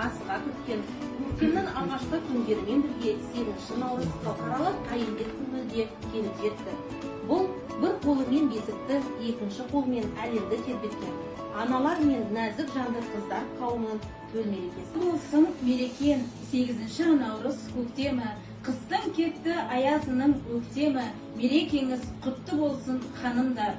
асыға күткен көктемнің алғашқы күндерімен бірге 8 наурыз халықаралық әйелдер күні де келіп жетті. Бұл бір қолымен бесікті, екінші қолымен әлемді тербеткен аналар мен нәзік жанды қыздар қауымының төл мерекесі. Болсын мерекен 8 наурыз көктемі, қыстың кетті аязының өктемі, мерекеңіз құтты болсын ханымдар.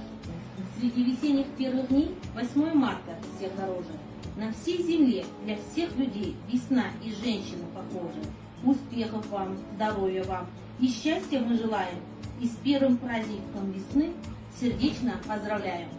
Среди весенних первых дней 8 марта всех дороже. На всей земле для всех людей весна и женщины похожи. Успехов вам, здоровья вам и счастья мы желаем. И с первым праздником весны сердечно поздравляем.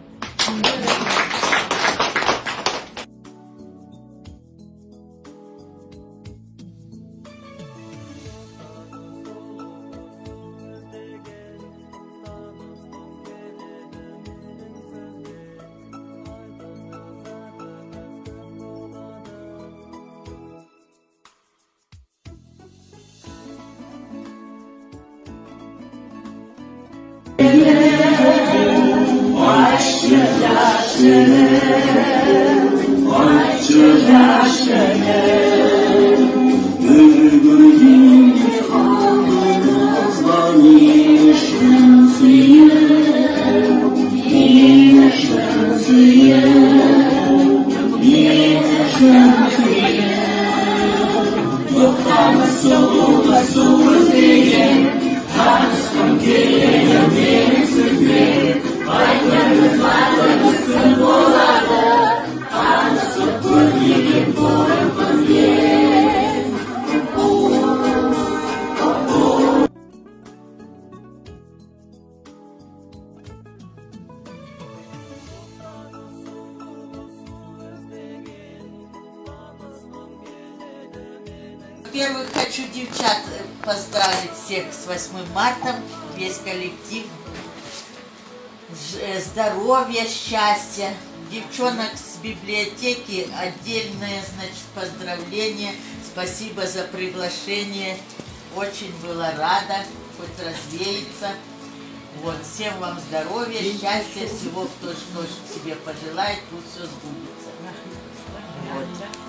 Во-первых, хочу девчат поздравить всех с 8 марта, весь коллектив. Здоровья, счастья. Девчонок с библиотеки отдельное, значит, поздравление. Спасибо за приглашение. Очень была рада, хоть развеяться. Вот, всем вам здоровья, счастья, всего, кто что себе пожелает, пусть все сбудется. Вот.